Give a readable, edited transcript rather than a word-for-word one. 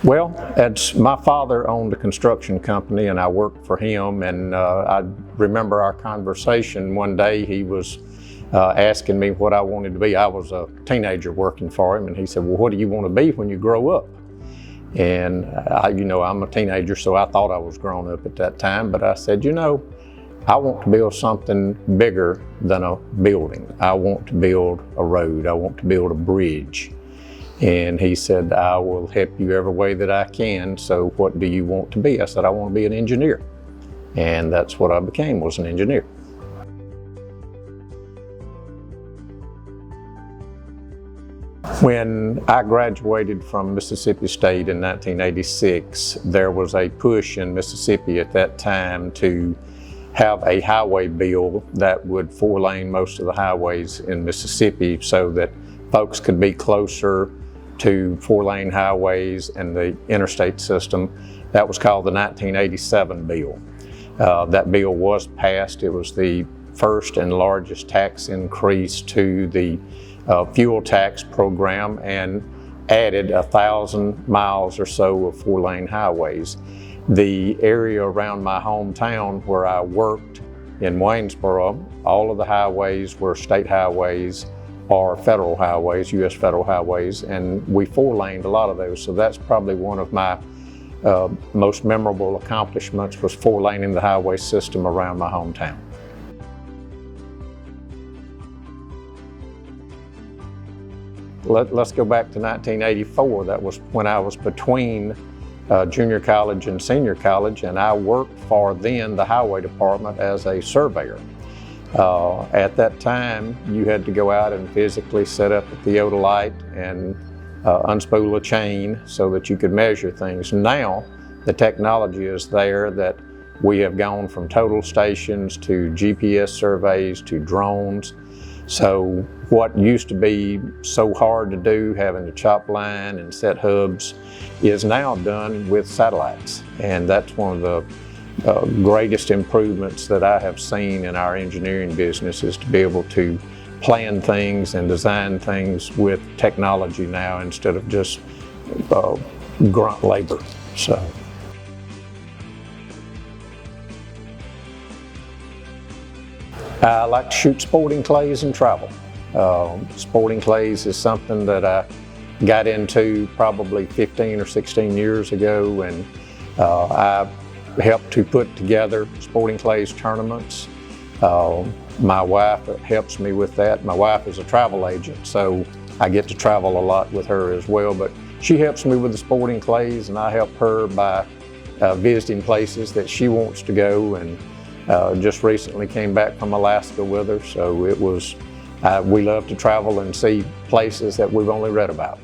Well, my father owned a construction company and I worked for him, and I remember our conversation one day. He was asking me what I wanted to be. I was a teenager working for him, and he said, well, what do you want to be when you grow up? And I'm a teenager, so I thought I was grown up at that time, but I said, I want to build something bigger than a building. I want to build a road. I want to build a bridge. And he said, I will help you every way that I can. So what do you want to be? I said, I want to be an engineer. And that's what I became, was an engineer. When I graduated from Mississippi State in 1986, there was a push in Mississippi at that time to have a highway bill that would 4-lane most of the highways in Mississippi so that folks could be closer to 4-lane highways and the interstate system. That was called the 1987 bill. That bill was passed. It was the first and largest tax increase to the fuel tax program and added 1,000 miles or so of 4-lane highways. The area around my hometown where I worked in Waynesboro, all of the highways were state highways or federal highways, U.S. federal highways, and we 4-laned a lot of those. So that's probably one of my most memorable accomplishments, was 4-laning the highway system around my hometown. Let's go back to 1984. That was when I was between junior college and senior college, and I worked for then the highway department as a surveyor. At that time, you had to go out and physically set up a theodolite and unspool a chain so that you could measure things. Now, the technology is there that we have gone from total stations to GPS surveys to drones. So what used to be so hard to do, having to chop line and set hubs, is now done with satellites. And that's one of the greatest improvements that I have seen in our engineering business, is to be able to plan things and design things with technology now instead of just grunt labor. So. I like to shoot sporting clays and travel. Sporting clays is something that I got into probably 15 or 16 years ago, and I helped to put together sporting clays tournaments. My wife helps me with that. My wife is a travel agent, so I get to travel a lot with her as well, but she helps me with the sporting clays, and I help her by visiting places that she wants to go, and just recently came back from Alaska with her, so it was, we love to travel and see places that we've only read about.